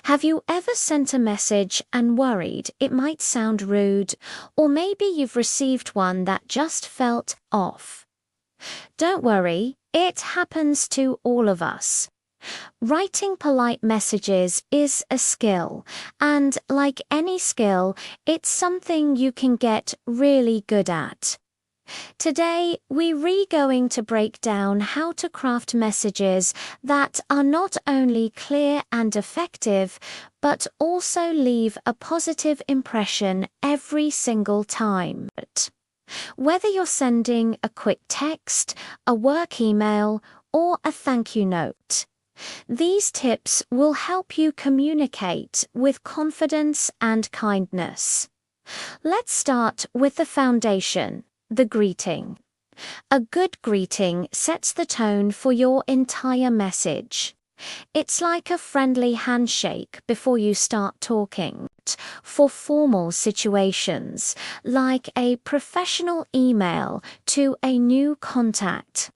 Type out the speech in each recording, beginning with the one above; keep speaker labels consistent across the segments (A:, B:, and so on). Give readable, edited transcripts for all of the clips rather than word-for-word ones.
A: Have you ever sent a message and worried it might sound rude, or maybe you've received one that just felt off? Don't worry, it happens to all of us. Writing polite messages is a skill, and like any skill, it's something you can get really good at. Today, we're going to break down how to craft messages that are not only clear and effective, but also leave a positive impression every single time. Whether you're sending a quick text, a work email, or a thank you note, these tips will help you communicate with confidence and kindness. Let's start with the foundation. The greeting. A good greeting sets the tone for your entire message. It's like a friendly handshake before you start talking. For formal situations, like a professional email to a new contact.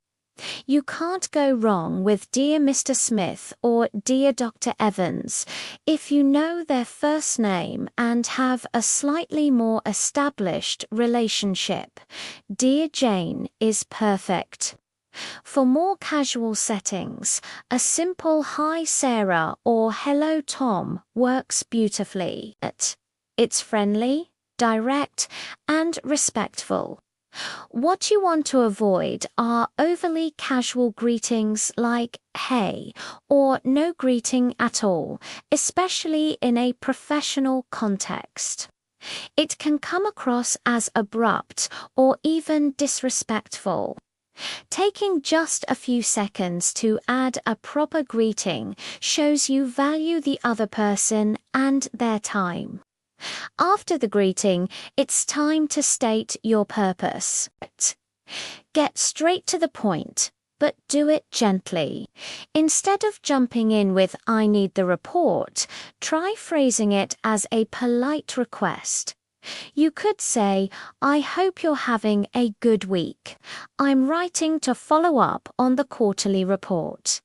A: You can't go wrong with Dear Mr. Smith or Dear Dr. Evans if you know their first name and have a slightly more established relationship. Dear Jane is perfect. For more casual settings, a simple Hi Sarah or Hello Tom works beautifully. It's friendly, direct, and respectful. What you want to avoid are overly casual greetings like hey or no greeting at all, especially in a professional context. It can come across as abrupt or even disrespectful. Taking just a few seconds to add a proper greeting shows you value the other person and their time. After the greeting, it's time to state your purpose. Get straight to the point, but do it gently. Instead of jumping in with I need the report, try phrasing it as a polite request. You could say, I hope you're having a good week. I'm writing to follow up on the quarterly report.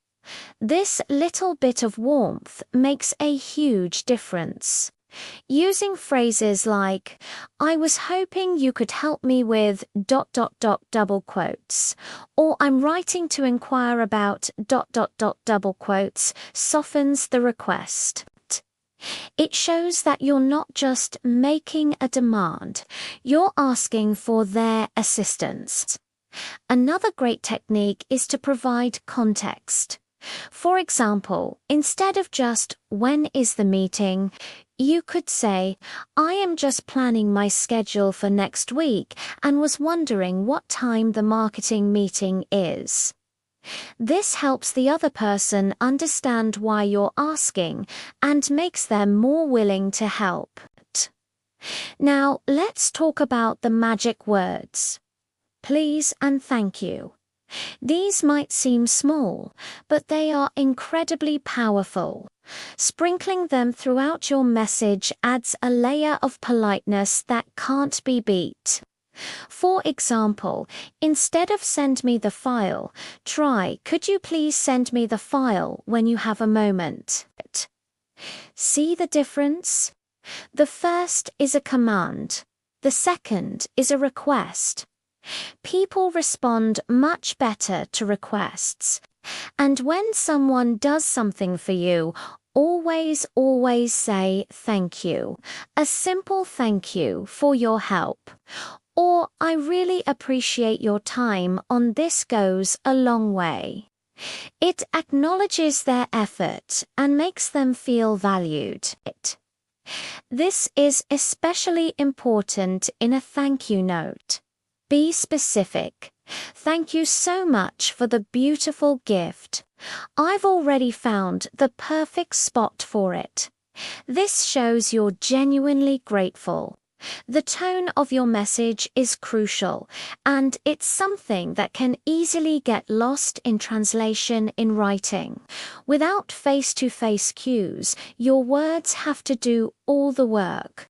A: This little bit of warmth makes a huge difference. Using phrases like, I was hoping you could help me with ... double quotes, or I'm writing to inquire about ... double quotes softens the request. It shows that you're not just making a demand, you're asking for their assistance. Another great technique is to provide context. For example, instead of just, when is the meeting, you could say, I am just planning my schedule for next week and was wondering what time the marketing meeting is. This helps the other person understand why you're asking and makes them more willing to help. Now, let's talk about the magic words. Please and thank you. These might seem small, but they are incredibly powerful. Sprinkling them throughout your message adds a layer of politeness that can't be beat. For example, instead of send me the file, try could you please send me the file when you have a moment. See the difference? The first is a command. The second is a request. People respond much better to requests. And when someone does something for you, always say thank you. A simple thank you for your help. Or I really appreciate your time on this goes a long way. It acknowledges their effort and makes them feel valued. This is especially important in a thank you note. Be specific. Thank you so much for the beautiful gift. I've already found the perfect spot for it. This shows you're genuinely grateful. The tone of your message is crucial, and it's something that can easily get lost in translation in writing. Without face-to-face cues, your words have to do all the work.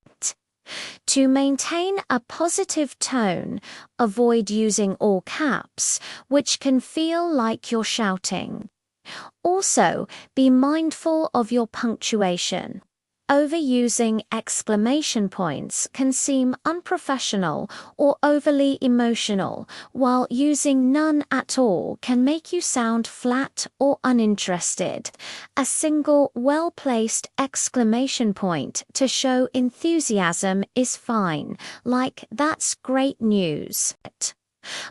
A: To maintain a positive tone, avoid using all caps, which can feel like you're shouting. Also, be mindful of your punctuation. Overusing exclamation points can seem unprofessional or overly emotional, while using none at all can make you sound flat or uninterested. A single, well-placed exclamation point to show enthusiasm is fine, like "That's great news."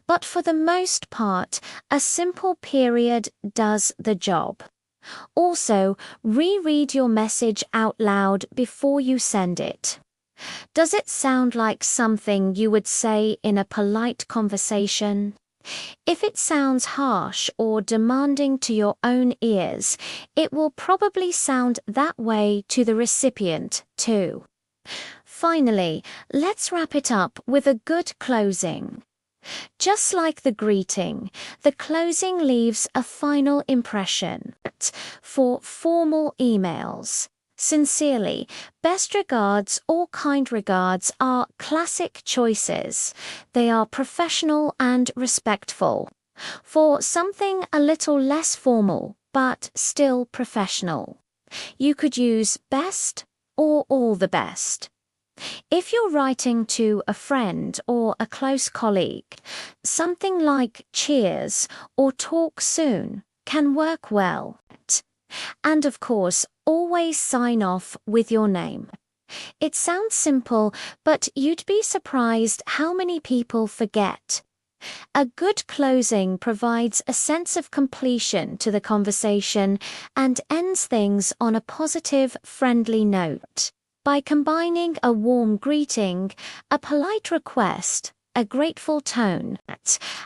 A: But for the most part, a simple period does the job. Also, reread your message out loud before you send it. Does it sound like something you would say in a polite conversation? If it sounds harsh or demanding to your own ears, it will probably sound that way to the recipient, too. Finally, let's wrap it up with a good closing. Just like the greeting, the closing leaves a final impression. For formal emails, sincerely, best regards or kind regards are classic choices. They are professional and respectful. For something a little less formal, but still professional, you could use best or all the best. If you're writing to a friend or a close colleague, something like cheers or talk soon can work well. And of course, always sign off with your name. It sounds simple, but you'd be surprised how many people forget. A good closing provides a sense of completion to the conversation and ends things on a positive, friendly note. By combining a warm greeting, a polite request, a grateful tone,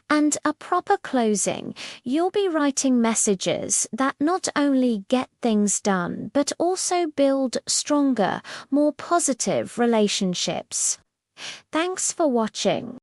A: and a proper closing, you'll be writing messages that not only get things done, but also build stronger, more positive relationships. Thanks for watching.